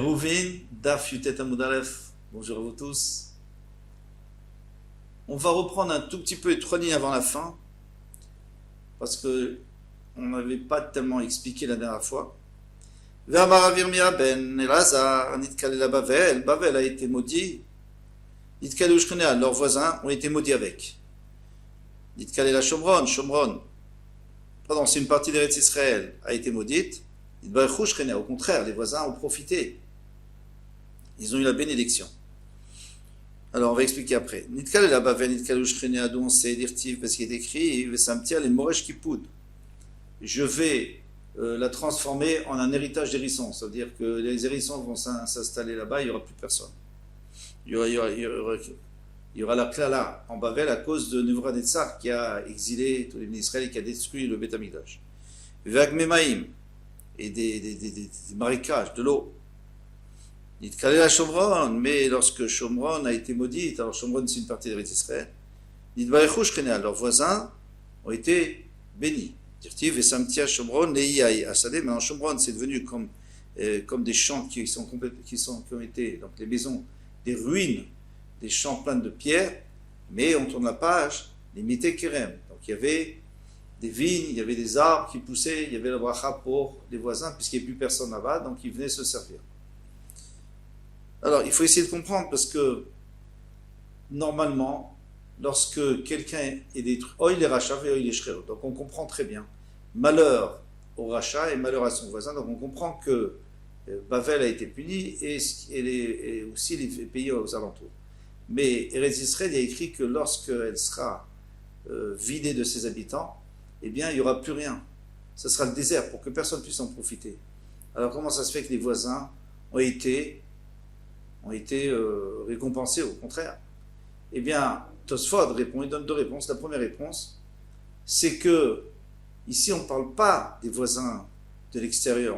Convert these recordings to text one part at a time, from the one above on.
Eruvin, Daf Yutet Amud Aleph. Bonjour à vous tous. On va reprendre un tout petit peu les 3 lignes avant la fin, parce que on n'avait pas tellement expliqué la dernière fois. Ve'amar Avirmia ben Elazar, Nitkale la Bavel. Bavel a été maudit. Nitkale Ushknea, leurs voisins ont été maudits avec. Nitkale la Shomron, Shomron. Pardon, c'est une partie d'Eretz Israël a été maudite. Au contraire, les voisins ont profité. Ils ont eu la bénédiction. Alors on va expliquer après. Nitkale la Bavel, Nitkale Ushknea, d'où on sait dirtiv, parce qu'il est écrit, Vesamtia les Moresh Kipoud. Je vais la transformer en un héritage d'hérissons. Ça veut dire que les hérissons vont s'installer là-bas, il n'y aura plus personne. Il y aura la klala en Bavel à cause de Nebuchadnezzar qui a exilé tous les Israël et qui a détruit le Beth Amikdash. Vagmemaim et des marécages, de l'eau. Nitkale la Shomron, mais lorsque Shomron a été maudite, alors Shomron c'est une partie d'Eretz Israël, Nitbarechu Shkena, leurs voisins ont été bénis. Dirtiv et Samtia Shomron, Leiyai Asadeh, mais en Shomron c'est devenu comme des champs qui ont été, donc les maisons, des ruines, des champs pleins de pierres, mais on tourne la page, les Mité Kerem. Donc il y avait des vignes, il y avait des arbres qui poussaient, il y avait la bracha pour les voisins, puisqu'il n'y avait plus personne là-bas, donc ils venaient se servir. Alors il faut essayer de comprendre, parce que normalement, lorsque quelqu'un est détruit, il est rachat et il est shreo. Donc on comprend très bien. Malheur au rachat et malheur à son voisin. Donc on comprend que Bavel a été puni et aussi les pays aux alentours. Mais Eretz Israël, il a écrit que lorsqu'elle sera vidée de ses habitants, eh bien il n'y aura plus rien. Ce sera le désert pour que personne puisse en profiter. Alors comment ça se fait que les voisins ont été récompensés au contraire? Eh bien, Tosfot répond, il donne 2 réponses. La première réponse, c'est que ici on ne parle pas des voisins de l'extérieur.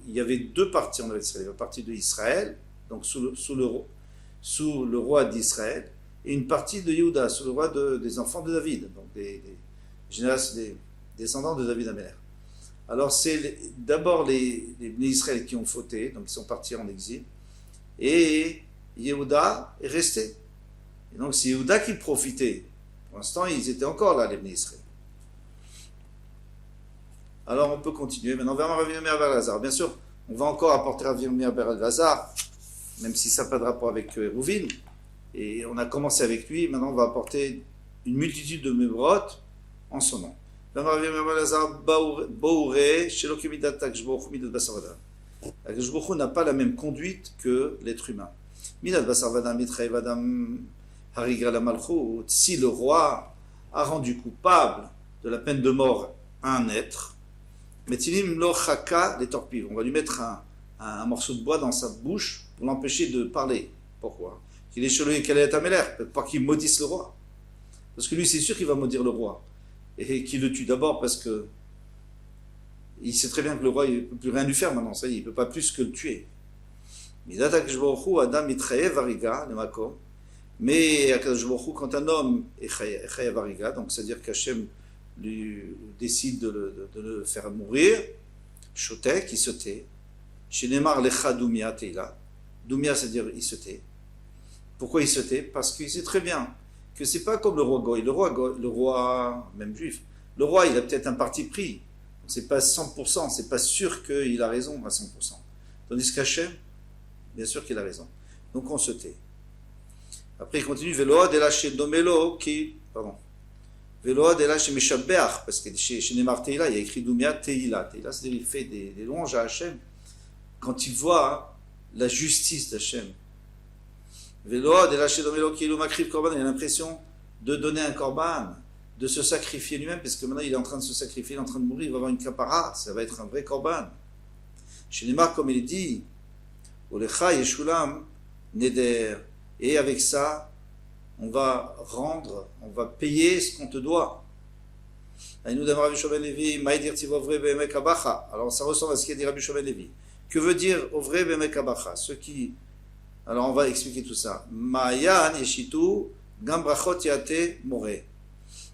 Il y avait 2 parties en Israël. La partie de Israël, donc sous le roi d'Israël, et une partie de Yehuda, sous le roi des enfants de David, donc des descendants de David Améler. Alors c'est d'abord les Israël qui ont fauté, donc ils sont partis en exil, et Yehuda est resté. Et donc c'est Yehuda qui profitait. Pour l'instant, ils étaient encore là, les Bnei Israël. Alors on peut continuer. Maintenant, vers Ravimir Ber Elazar. Bien sûr, on va encore apporter Ravimir Ber Elazar, même si ça n'a pas de rapport avec Eruvin. Et on a commencé avec lui. Maintenant, on va apporter une multitude de Mebrot en son nom. Vers Ravimir Ber Elazar, Boure, Shelokimidat Akshbochu, Midat Basarvada. Akshbochu n'a pas la même conduite que l'être humain. Midat Basarvada, Mitrae Vadam. Si le roi a rendu coupable de la peine de mort un être, on va lui mettre un morceau de bois dans sa bouche pour l'empêcher de parler. Pourquoi? Qu'il est chelou et qu'elle est Améler, pas qu'il maudisse le roi. Parce que lui, c'est sûr qu'il va maudire le roi. Et qu'il le tue d'abord parce que il sait très bien que le roi ne peut plus rien lui faire maintenant, ça y est, il ne peut pas plus que le tuer. Mais quand un homme est chayavariga, donc c'est-à-dire qu'Hachem lui décide de le faire mourir, chotek, il se tait. Chez Neymar, lecha dumia teila. Dumia, c'est-à-dire il se tait. Pourquoi il se tait? Parce qu'il sait très bien que c'est pas comme le roi Goy. Le roi, même juif, le roi, il a peut-être un parti pris. C'est pas 100%, c'est pas sûr qu'il a raison à 100%. Tandis qu'Hachem, bien sûr qu'il a raison. Donc on se tait. Après, il continue, Veload elaché domelo qui, pardon, Veload elaché meshabeach, parce que chez Neymar Teila, il y a écrit Doumia Teila. Teila, c'est-à-dire il fait des louanges à Hachem quand il voit la justice d'Hachem. Veload elaché domelo qui makriv korban, il a l'impression de donner un korban, de se sacrifier lui-même, parce que maintenant il est en train de se sacrifier, il est en train de mourir, il va avoir une kapara, ça va être un vrai korban. Chez Neymar, comme il dit, Olecha yeshulam neder. Et avec ça, on va payer ce qu'on te doit. Alors ça ressemble à ce qu'a dit Rabbi Shovel Levi. Que veut dire Ovrei Bemek Abacha? Alors on va expliquer tout ça. Ma'ayan yeshitu gam brachot yate more.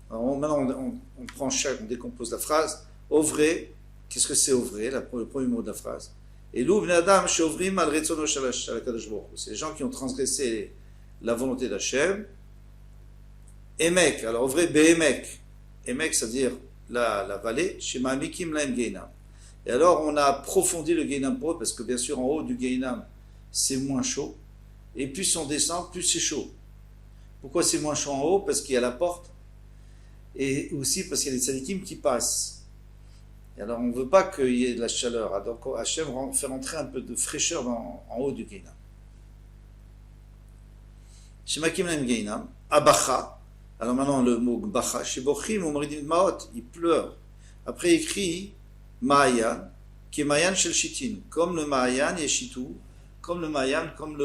Maintenant on prend on décompose la phrase. Ovrei, qu'est-ce que c'est Ovrei? Le premier mot de la phrase. Et l'ou bnei adam shovrim al retzono shel HaKadosh Baruch Hu. C'est les gens qui ont transgressé la volonté d'Hachem. Emek, alors au vrai, Behemek. Emek, c'est-à-dire la vallée, chez Ma'amikim laim Geinam. Et alors on a approfondi le Geinam pour eux, parce que bien sûr en haut du Geinam, c'est moins chaud. Et plus on descend, plus c'est chaud. Pourquoi c'est moins chaud en haut? Parce qu'il y a la porte. Et aussi parce qu'il y a des tzadikim qui passent. Et alors on ne veut pas qu'il y ait de la chaleur. Donc Hachem fait rentrer un peu de fraîcheur en haut du Geinam. Chez Makim laim Geinam, Abacha. Alors maintenant le mot Bacha, chez Bochim ou Moridim Maot, il pleure. Après il écrit Ma'ayan, qui est Ma'ayan shel Shitin, comme le Ma'ayan Yeshitu, comme le Ma'ayan, comme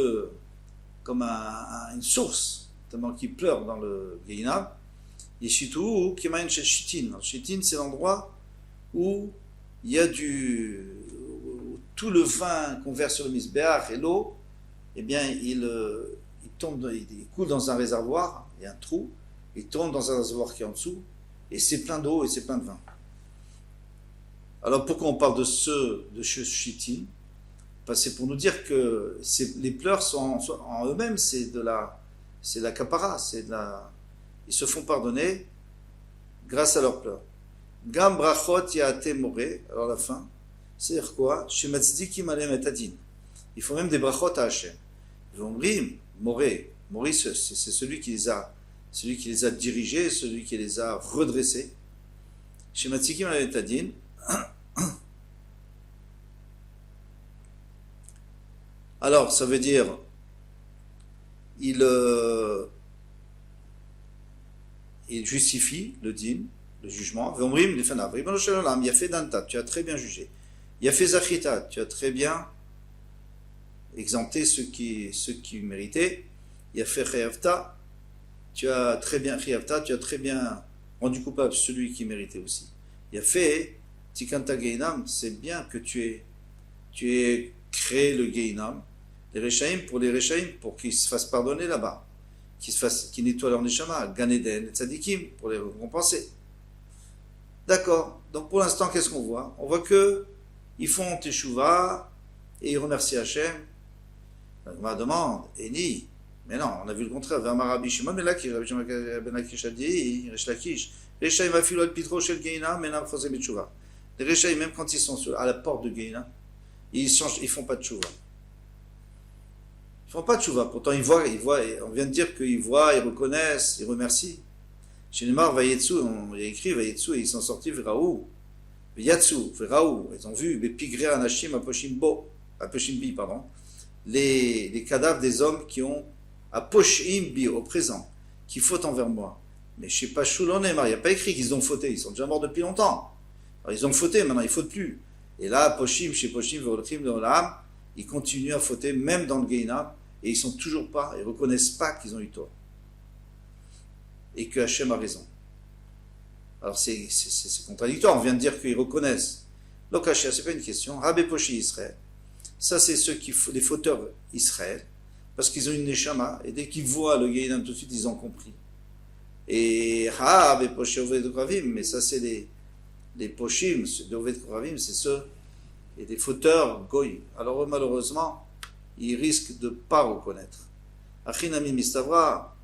une source, tellement qu'il pleure dans le Geinam. Yeshitu ou qui est Ma'ayan shel Shitin. Shitin, c'est l'endroit où il y a tout le vin qu'on verse sur le Misbéach et l'eau, eh bien il tombe, il coule dans un réservoir, il y a un trou. Il tombe dans un réservoir qui est en dessous, et c'est plein d'eau et c'est plein de vin. Alors pourquoi on parle de ce Shitin? C'est pour nous dire que les pleurs sont en eux-mêmes, c'est de la kapara, ils se font pardonner grâce à leurs pleurs. Gam brachot yaate more, alors la fin, c'est-à-dire quoi? Shematzdikim alem et adin. Il faut même des brachot à Hachem. Vomrim, Maurice, c'est celui qui les a dirigés, celui qui les a redressés. Chez Matsikim al-Etadin, alors ça veut dire il justifie le din, le jugement. Vomrim lefanav, Ribbono shel olam, Yafé danta, tu as très bien jugé. Yafé zachita, tu as très bien exempté ceux qui méritaient. Yafé chayavta, tu as très bien rendu coupable celui qui méritait aussi. Il a fait Tikanta Geinam, c'est bien que tu aies créé le Geinam, les Rechaim, pour qu'ils se fassent pardonner là-bas, qu'ils nettoient leur Neshama, Gan Eden, et Tzadikim, pour les récompenser. D'accord. Donc pour l'instant, qu'est-ce qu'on voit? On voit que ils font Teshuvah et ils remercient Hachem. On me demande, Eni. Mais non, on a vu le contraire. Rabbi Shimon ben Lakish, Rabbi Shimon ben Lakish a dit, Resh Lakish, Rechaim afilo al pitro shel Geinam, menam chosem b'tshuva. Les Rechaim, même quand ils sont à la porte de Geinam, ils font pas de tchouva. Ils font pas de tchouva. Pourtant, ils voient, on vient de dire qu'ils voient, ils reconnaissent, ils remercient. Chez Neymar, Vayetsu, on y a écrit Vayetsu, et ils sont sortis Veraou. Vayatsu, Veraou, ils ont vu, Bepigre Anashim Aposhimbi, pardon, les cadavres des hommes qui ont Aposhim bi, au présent, qui fautent envers moi. Mais chez Pashul Onemar, il n'y a pas écrit qu'ils ont fauté, ils sont déjà morts depuis longtemps. Alors ils ont fauté, maintenant ils ne fautent plus. Et là, Poshim, chez Poshim, Veolchim, Leolam, ils continuent à fauter, même dans le Geinam, et ils sont toujours pas, ils ne reconnaissent pas qu'ils ont eu tort. Et que Hachem a raison. Alors c'est contradictoire, on vient de dire qu'ils reconnaissent. Lokashia, ce n'est pas une question. Rabbe Poshi Israël. Ça, c'est les fauteurs Israël. Parce qu'ils ont une neshama, et dès qu'ils voient le Geinam tout de suite, ils ont compris. Et mais ça c'est les poshim, de Oved Koravim, c'est ceux, et des fauteurs goy. Alors malheureusement, ils risquent de ne pas reconnaître. Achinami mistavra,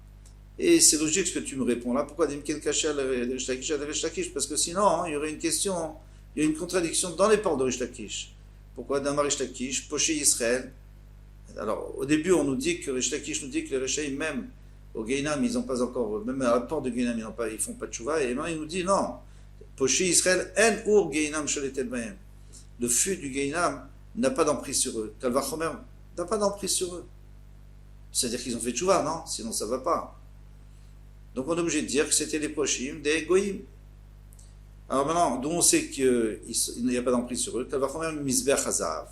et c'est logique ce que tu me réponds là. Pourquoi Dimken Kacha de Rish Lakish? Parce que sinon, il y aurait une question, il y a une contradiction dans les portes de Rish Lakish. Pourquoi Damar Rish Lakish, Poché Israël? Alors, au début, on nous dit que Rish Lakish nous dit que les Rechaim, même au Geinam, ils n'ont pas encore, même à la porte de Geinam, ils ne font pas de tchouva. Et maintenant, il nous dit non. Poché Israël, en ur Geinam sholetel bahem. Le feu du Geinam n'a pas d'emprise sur eux. Kalvachomer n'a pas d'emprise sur eux. C'est-à-dire qu'ils ont fait tchouva, non? Sinon, ça ne va pas. Donc, on est obligé de dire que c'était les Poshim des Goïm. Alors maintenant, d'où on sait qu'il n'y a pas d'emprise sur eux? Kalvachomer, le Misbeach Hazav.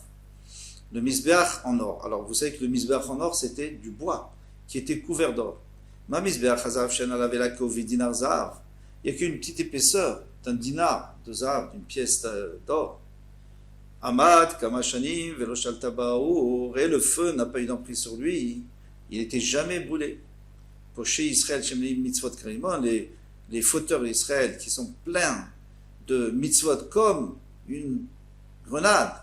Le misbeach en or. Alors vous savez que le misbeach en or c'était du bois qui était couvert d'or. Ma misbeach hazav shena lavela kovi dinar zahav. Il n'y a qu'une petite épaisseur d'un dinar de zahav, d'une pièce d'or. Amad kamashanim velo shalta ba'or. Et le feu n'a pas eu d'emprise sur lui. Il n'était jamais brûlé. Poché Israël shemli mitzvot karimon. Les fauteurs d'Israël qui sont pleins de mitzvot comme une grenade.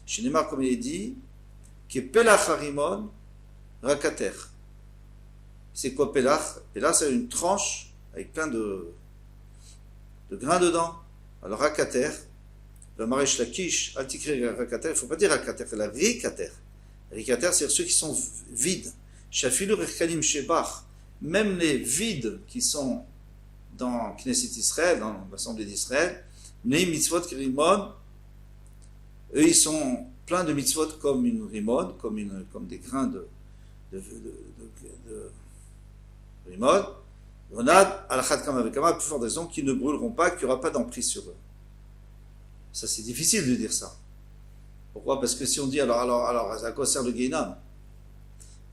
Chez Neymar, comme il est dit, qui est Pelach Harimon Rakater. C'est quoi Pelach? Pelach, c'est une tranche avec plein de grains dedans. Alors Rakater, le Maresh Lakish, Altikri Rakater, il ne faut pas dire Rakater, c'est la Rikater. Rikater, c'est ceux qui sont vides. Shafilu Rekalim Shebach, même les vides qui sont dans Knesset Israël, dans l'Assemblée d'Israël, les mitzvot Rimon, eux ils sont pleins de mitzvot comme une rimon, comme des grains de rimon. On a alachat kama vekama, plus forte raison, qu'ils ne brûleront pas, qu'il n'y aura pas d'emprise sur eux. Ça c'est difficile de dire ça. Pourquoi? Parce que si on dit alors à quoi sert le Guénam?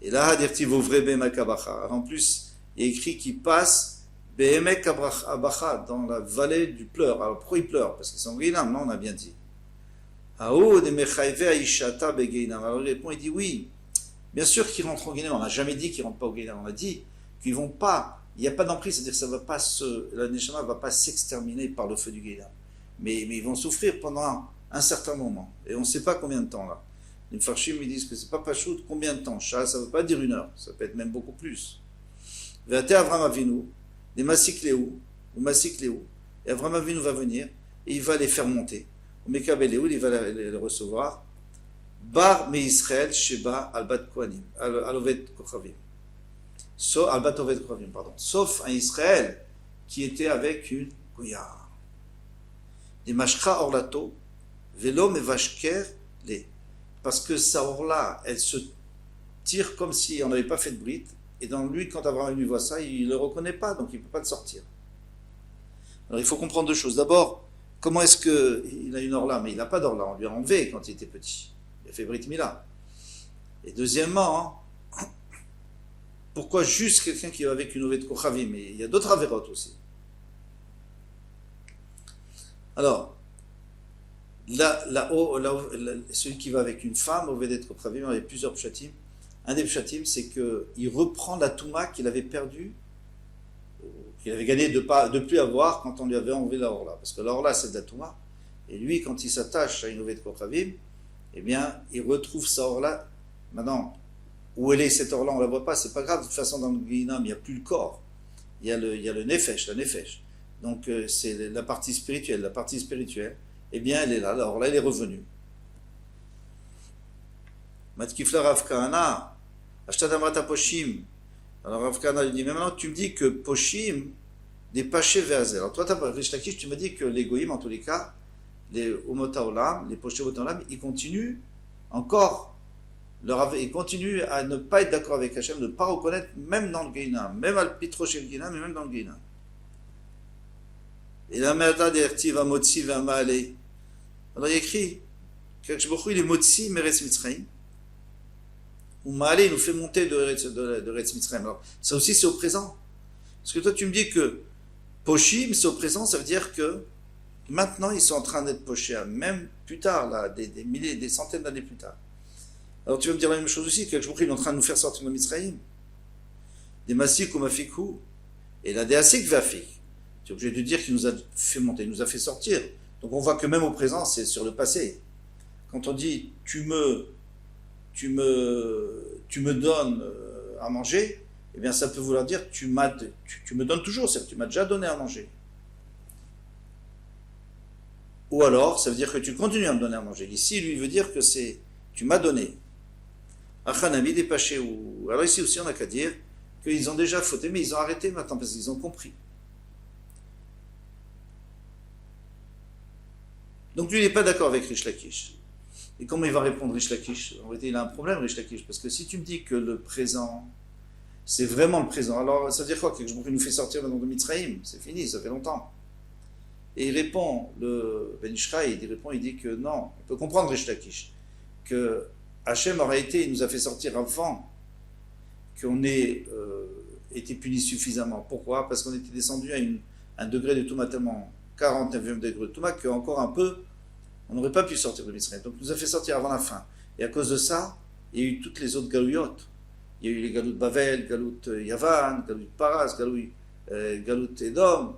Et là, en plus, il est écrit qu'il passe dans la vallée du pleur. Alors pourquoi il pleure? Parce qu'ils sont Guénam, non, on a bien dit. Alors il répond, il dit oui, bien sûr qu'ils rentrent au Guénam. On n'a jamais dit qu'ils ne rentrent pas au Guénam. On a dit qu'ils ne vont pas, il n'y a pas d'emprise, c'est-à-dire que ça va pas la Neshama ne va pas s'exterminer par le feu du Guénam. Mais ils vont souffrir pendant un certain moment. Et on ne sait pas combien de temps là. Les Mfarshim ils disent que c'est pas Pachout, combien de temps? Ça ne veut pas dire 1 heure, ça peut être même beaucoup plus. Vate Avram Avinu, des Masikléou, ou Masikléou, et Avram Avinu va venir, et il va les faire monter. Au Mekabéléou, il va les recevoir. Bar Me Israël, Sheba, Albat Kohanim, Alovet Kochavim. Albat Ovet Kochavim, pardon. Sauf un Israël qui était avec une Goya. Des Mashcha Orlato, Velo Mevashker, les. Parce que sa orla, elle se tire comme si on n'avait pas fait de bride. Et dans lui, quand Abraham voit ça, il ne le reconnaît pas, donc il ne peut pas le sortir. Alors il faut comprendre 2 choses. D'abord, comment est-ce qu'il a une orla? Mais il n'a pas d'orla, on lui a enlevé quand il était petit. Il a fait Brit Mila. Et deuxièmement, pourquoi juste quelqu'un qui va avec une ovée de Kochavim? Mais il y a d'autres avérotes aussi. Alors, celui qui va avec une femme, au Vedet Kochavim, il y a plusieurs pshatim. Un des pshatim, c'est qu'il reprend la touma qu'il avait perdue, qu'il avait gagné de plus avoir quand on lui avait enlevé la orla. Parce que la orla, c'est de la touma. Et lui, quand il s'attache à une Ovet Kochavim, eh bien, il retrouve sa orla. Maintenant, où elle est cette orla, on ne la voit pas, c'est pas grave. De toute façon, dans le Guinam, il n'y a plus le corps. Il y a le nefesh, la nefesh. Donc, c'est la partie spirituelle. La partie spirituelle, eh bien, elle est là. La orla, elle est revenue. Matkifla Rav Kahana, Ashtadamrata Poshim. Alors Rav Kahana lui dit, mais maintenant tu me dis que Poshim n'est pas chez Veazel. Alors toi, tu m'as dit que les Goïm, en tous les cas, les Umota Olam, les Poshim Olam, ils continuent encore, ils continuent à ne pas être d'accord avec Hachem, de ne pas reconnaître, même dans le Guénam, même al Pitro chez le Guénam, mais même dans le Guénam. Et la merda d'Erti va Motsi va Maale. Alors il écrit, Kachbokhu, il est Motsi, Meretz Mitzrayim. Ou Maale, il nous fait monter de Retz Mitzrayim. Alors, ça aussi, c'est au présent. Parce que toi, tu me dis que Poshim, c'est au présent, ça veut dire que maintenant, ils sont en train d'être pochés, même plus tard, là, des milliers, des centaines d'années plus tard. Alors, tu vas me dire la même chose aussi, que il est en train de nous faire sortir de Mitzrayim. Des Masik ou Mafikou, et là, des Asik Vafik. Tu es obligé de dire qu'il nous a fait monter, il nous a fait sortir. Donc, on voit que même au présent, c'est sur le passé. Quand on dit, tu me donnes à manger, eh bien ça peut vouloir dire tu me donnes toujours, c'est-à-dire tu m'as déjà donné à manger. Ou alors, ça veut dire que tu continues à me donner à manger. Ici, lui veut dire que c'est tu m'as donné. Achanavi des pachés ou. Alors ici aussi, on n'a qu'à dire qu'ils ont déjà fauté, mais ils ont arrêté maintenant parce qu'ils ont compris. Donc lui, il n'est pas d'accord avec Rish Lakish. Et comment il va répondre Rish Lakish? En réalité, il a un problème, Rish Lakish, parce que si tu me dis que le présent, c'est vraiment le présent, alors ça veut dire quoi? Que je nous fais sortir maintenant de Mitzrayim? C'est fini, ça fait longtemps. Et il répond, le Ben Ishraï, il dit que non, on peut comprendre Rish Lakish, que Hachem aurait été, il nous a fait sortir avant qu'on ait été puni suffisamment. Pourquoi? Parce qu'on était descendu à un degré de Touma tellement 49e degré de Touma qu'encore un peu, on n'aurait pas pu sortir de Mitzrayim. Donc, il nous a fait sortir avant la fin. Et à cause de ça, il y a eu toutes les autres galouillotes. Il y a eu les galoutes Bavel, galoutes Yavan, galoutes Paras, galoutes Edom.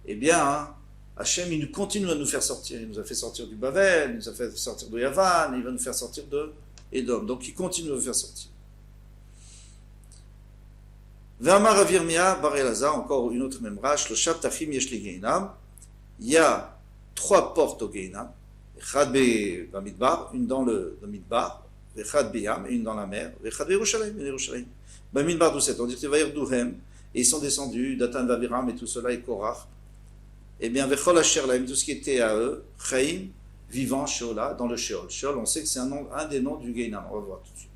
Eh bien, Hachem, il continue à nous faire sortir. Il nous a fait sortir du Bavel, il nous a fait sortir de Yavan, il va nous faire sortir de Edom. Donc il continue à nous faire sortir. Ve'amar Rav Yirmiyah bar Elazar, encore une autre memrache, le Shabtachim yesh li Geinam. Il y a 3 portes au Geinam. Echad b'Midbar, une dans le Midbar, Echad b'Yam, une dans la mer, Echad b'Yerushalayim, une Yerushalayim. B'Midbar 12, on dit Vayirduhem, et ils sont descendus, Datan, Vaviram et tout cela, et Korach. Eh bien, Vechol Asher Laim, tout ce qui était à eux, Chaim, vivant, Sheola, dans le Sheol. Sheol, on sait que c'est un des noms du Geinam, on va voir tout de suite.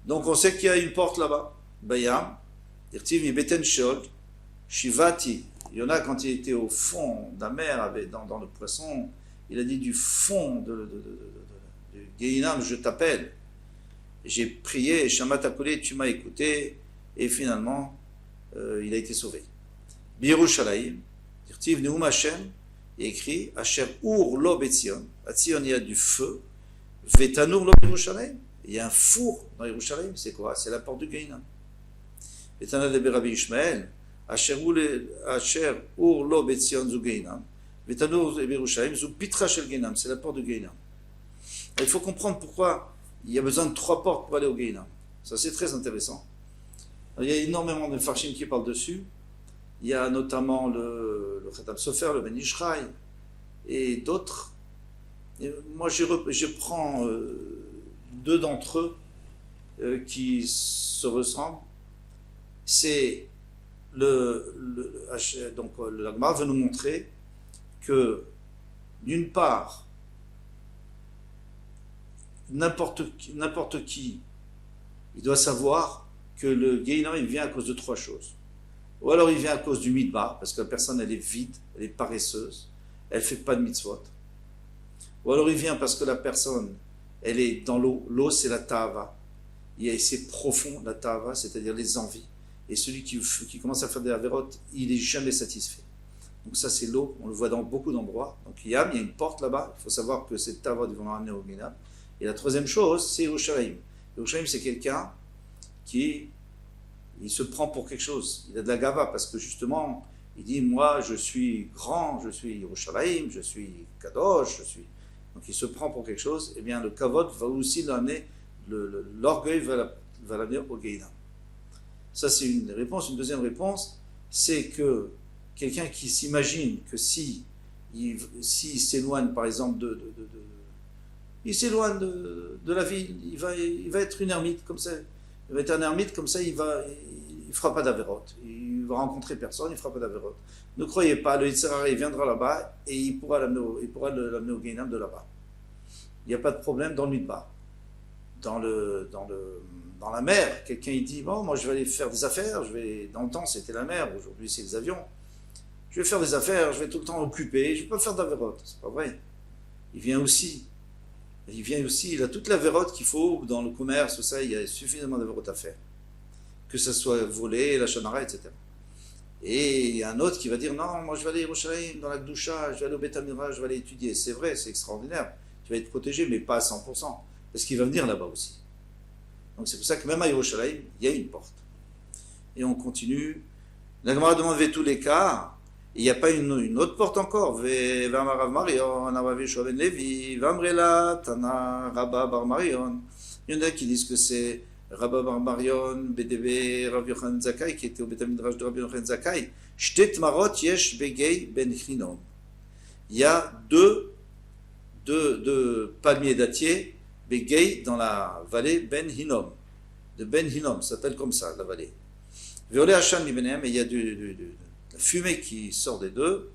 Donc on sait qu'il y a une porte là-bas, Bayam, Irtiv Mibeten Sheol, Shivati. Il y en a quand il était au fond de la mer, dans le poisson, il a dit du fond du Geinam, je t'appelle. J'ai prié, Shama t'appelé, tu m'as écouté, et finalement, il a été sauvé. Birushalayim, Tirtiv Neum Hashem, il écrit Asher Ur Lo Betzion. À Tzion, il y a du feu. Vetanur Lo Birushalayim. Il y a un four dans Yerushalayim. C'est quoi? C'est la porte du Geinam. Vetana de Rabbi Ishmael, Asher Ur Lo Betzion Zu Geinam. Vetanur Birushalayim Zu Pitra Shel Geinam. C'est la porte du Geinam. Il faut comprendre pourquoi il y a besoin de 3 portes pour aller au Geinam. Ça, c'est très intéressant. Il y a énormément de farshim qui parlent dessus. Il y a notamment le Khatam Sofer, le Ben Ishraï et d'autres. Et moi, je prends 2 d'entre eux qui se ressemblent. C'est donc le Gemara veut nous montrer que d'une part, n'importe qui, il doit savoir que le Geinam il vient à cause de 3 choses. Ou alors il vient à cause du midbar, parce que la personne elle est vide, elle est paresseuse, elle ne fait pas de mitzvot. Ou alors il vient parce que la personne, elle est dans l'eau, l'eau c'est la ta'ava, c'est profond la ta'ava, c'est-à-dire les envies. Et celui qui commence à faire des avérotes, il n'est jamais satisfait. Donc ça c'est l'eau, on le voit dans beaucoup d'endroits. Donc il y a une porte là-bas, il faut savoir que cette ta'ava, ils vont l'amener au Geinam. Et la 3e chose, c'est Yerushalayim. Yerushalayim c'est quelqu'un qui... il se prend pour quelque chose, il a de la gava, parce que justement, il dit, moi je suis grand, je suis Yerushalayim, je suis Kadosh, donc il se prend pour quelque chose, et bien le kavod va aussi l'amener, l'orgueil va l'amener au Geinam. Ça c'est une réponse. Une deuxième réponse, c'est que quelqu'un qui s'imagine que s'il s'éloigne par exemple il s'éloigne de la ville, il va être une ermite comme ça. Il va être un ermite, comme ça il ne fera pas d'avérote. Il va rencontrer personne, il ne fera pas d'avérote. Ne croyez pas, le Yetzer Hara, il viendra là-bas et il pourra l'amener au Geinam de là-bas. Il n'y a pas de problème dans le Midbar. Dans la mer, quelqu'un il dit, bon, moi je vais aller faire des affaires, dans le temps c'était la mer, aujourd'hui c'est les avions. Je vais faire des affaires, je vais tout le temps occuper, je ne vais pas faire d'avérote. C'est pas vrai. Il vient aussi, il a toute la vérote qu'il faut dans le commerce, tout ça, il y a suffisamment de vérote à faire. Que ce soit volé, la chanara, etc. Et il y a un autre qui va dire, non, moi je vais aller à Yerushalayim, dans la Gdusha, je vais aller au Beth Amira, je vais aller étudier. C'est vrai, c'est extraordinaire. Tu vas être protégé, mais pas à 100%. Parce qu'il va venir là-bas aussi. Donc c'est pour ça que même à Yerushalayim, il y a une porte. Et on continue. La Gemara demande tous les cas. Il n'y a pas une autre porte encore. Il y en a qui disent que c'est Rabba Bar Marion, BDB, Rav Yochanan Zakkai, qui était au Beth Midrash de Rabbi Yochanan Zakkai. Shtet marot yesh begei ben Hinnom. Il y a deux palmiers dattiers, begei, dans la vallée Ben Hinnom. De Ben Hinnom, ça s'appelle comme ça, la vallée. Veolé Hacham Libenem, et il y a la fumée qui sort des deux,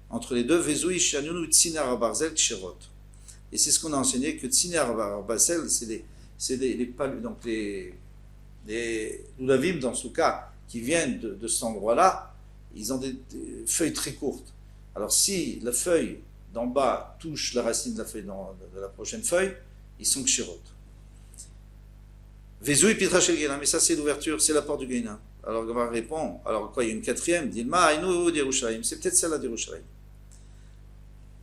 entre les deux, Vezoui Shanunu Tsinar Barzel Kshirot. Et c'est ce qu'on a enseigné, que Tsinar Barzel, c'est les Loulavim, dans ce cas, qui viennent de cet endroit-là, ils ont des feuilles très courtes. Alors si la feuille d'en bas touche la racine de la feuille de la prochaine feuille, ils sont Kshirot. Vezoui Pitra Shel Geinam, mais ça c'est l'ouverture, c'est la porte du Geinam. Alors Gamar répond, alors quoi, il y a une 4e, Dilma, Aïnou d'Yerushalayim, c'est peut-être celle-là d'Yerushalayim.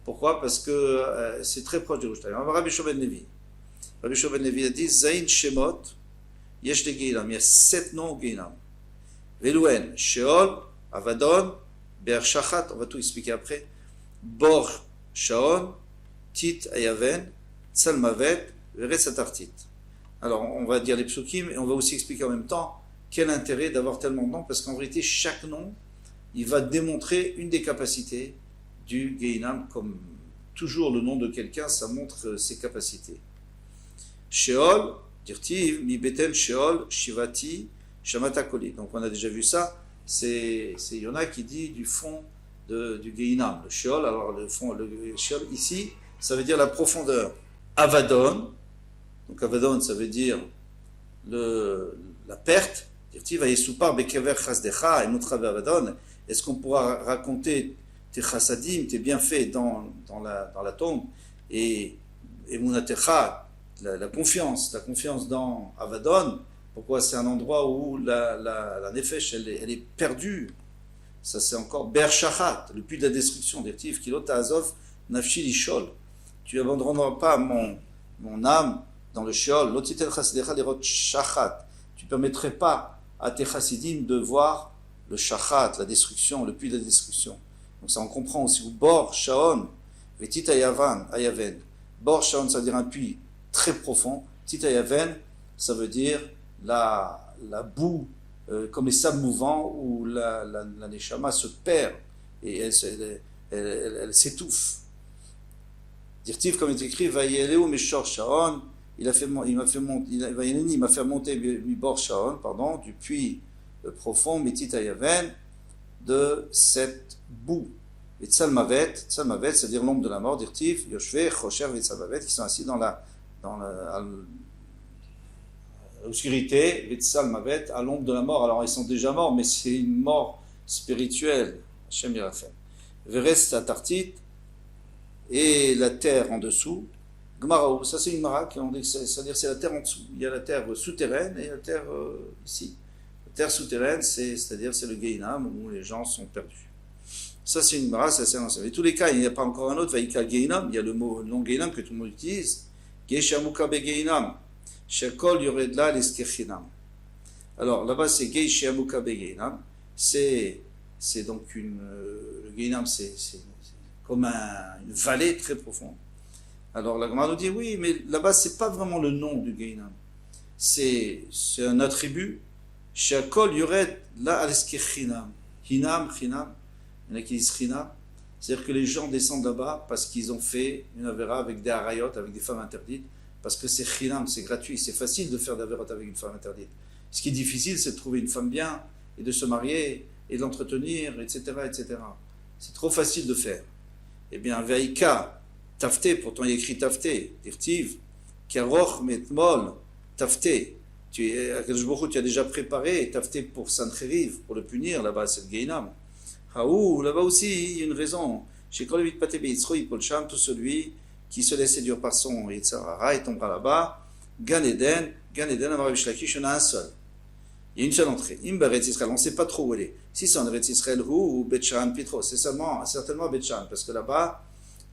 Pourquoi? Parce que c'est très proche d'Yerushalayim. Rabbi Shua ben Levi. Rabbi Shua ben Levi a dit, Zayin Shemot, Yesh le Geinam, il y a 7 noms au Geinam. Velouen, Sheol, Avadon, Be'er Shachat, on va tout expliquer après. Bor Shaon, Tit Ayaven, Tsalmavet, Veretz Atartit. Alors, on va dire les psukim et on va aussi expliquer en même temps quel intérêt d'avoir tellement de noms, parce qu'en vérité, chaque nom, il va démontrer une des capacités du Gehinam, comme toujours le nom de quelqu'un, ça montre ses capacités. Sheol, dirtiv, mi beten Sheol, Shivati, Shamata Koli. Donc on a déjà vu ça, c'est Yona qui dit du fond du Gehinam, le Sheol. Alors le Sheol ici, ça veut dire la profondeur. Avadon, donc Avadon ça veut dire la perte. Dirtiv, Ayesupar bekever chasdecha, et mutra Avadon. Est-ce qu'on pourra raconter tes chassadim, tes bienfaits dans la tombe, et munatecha, la confiance dans Avadon? Pourquoi? C'est un endroit où la nefesh, elle est perdue. Ça c'est encore Be'er Shachat, le puits de la destruction. Dirtiv, kilot azov nafshi lishol. Tu n'abandonneras pas mon âme dans le Sheol. Lotitel chasdecha lirot shachat. Tu ne permettrais pas à tes chassidim de voir le shachat, la destruction, le puits de la destruction. Donc ça on comprend aussi. Bor Shaon, Vetit Ayaven. Bor Shaon, ça veut dire un puits très profond. Tit Ayaven, ça veut dire la boue, comme les sables mouvants, où la neshama se perd et elle s'étouffe. Dirtiv, comme il est écrit, Vayeleu Meshor Shaon, il m'a fait monter Mibor Shaon, pardon, du puits profond, Mitit Ayaven, de cette boue. Et Tsalmavet, c'est-à-dire l'ombre de la mort, Dirtiv, Yoshve, Chosher et Tsalmavet, qui sont assis dans l'obscurité, et Tsalmavet, à l'ombre de la mort. Alors ils sont déjà morts, mais c'est une mort spirituelle. Hashem Yirafem. Veres Tatartit, et la terre en dessous. Gmaraou, ça c'est une mara, c'est-à-dire c'est la terre en dessous. Il y a la terre souterraine et la terre ici. La terre souterraine, c'est-à-dire c'est le Gehinam où les gens sont perdus. Ça c'est une mara, ça c'est un ancien. Mais tous les cas, il n'y a pas encore un autre, Vaïka Gehinam, il y a le nom Gehinam que tout le monde utilise. Geishamuka be Gehinam. Shekol Yoredla Leskechinam. Alors là-bas c'est Geishamuka be Gehinam. C'est donc le Gehinam, c'est comme une vallée très profonde. Alors la Gemara nous dit oui, mais là-bas c'est pas vraiment le nom du Gehinam. C'est un attribut. Shekol Yored la Leskechinam. Hinam, Chinam. Il y en a qui disent Chinam. C'est-à-dire que les gens descendent là-bas parce qu'ils ont fait une avéra avec des harayot, avec des femmes interdites, parce que c'est Chinam, c'est gratuit, c'est facile de faire d'avéra avec une femme interdite. Ce qui est difficile, c'est de trouver une femme bien, et de se marier, et de l'entretenir, etc., etc. C'est trop facile de faire. Eh bien, Veika, Tafté, pourtant il y a écrit Tafté, Dirtiv, Karoch Metmol, Tafté. Tu as déjà préparé Tafté pour Sancheriv, pour le punir, là-bas, c'est le Gehinam. Haou, là-bas aussi, il y a une raison. Chez Kolevit Patebe Yitzro, Yipolcham, tout celui qui se laisse séduire par son Yitzhara, il tombera là-bas. Gan Eden, Amar Bishlakish, il y en a un seul. Il y a une seule entrée. Imba Retz Israël, on ne sait pas trop où elle est. Si c'est en Retz Israël ou Betchan, Pitro, c'est certainement Betchan, parce que là-bas,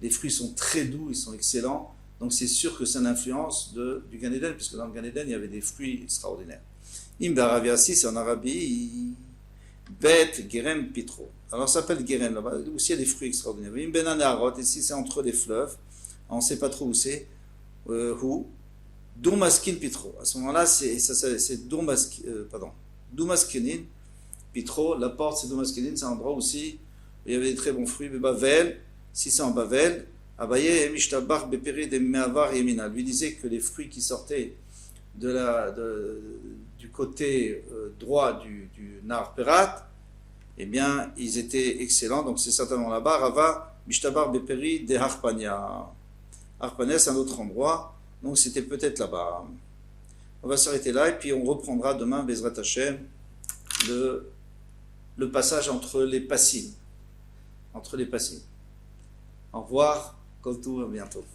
les fruits sont très doux, ils sont excellents. Donc c'est sûr que c'est une influence du Gan Eden, puisque dans le Gan Eden, il y avait des fruits extraordinaires. Imba Raviasi, c'est en Arabie, Bet, Gerem, Pitro. Alors ça s'appelle Gerem là-bas, aussi il y a des fruits extraordinaires. Imbenan Arot, ici c'est entre les fleuves, on ne sait pas trop où c'est. Où Doumaskin Pitro. À ce moment-là, c'est Doumaskinin Pitro. La porte, c'est Doumaskinin, c'est un endroit aussi où il y avait des très bons fruits. Bavel, si c'est en Bavel, Abaye, Mishtabach, Beperi, de Meavar, Yemina. Lui disait que les fruits qui sortaient du côté droit du Nar Perat, eh bien, ils étaient excellents. Donc, c'est certainement là-bas. Rava, Mishtabar, Beperi, de Harpania. Harpania, c'est un autre endroit. Donc c'était peut-être là-bas. On va s'arrêter là et puis on reprendra demain, Bezrat Hashem, le passage entre les passim. Au revoir, Koltou, à bientôt.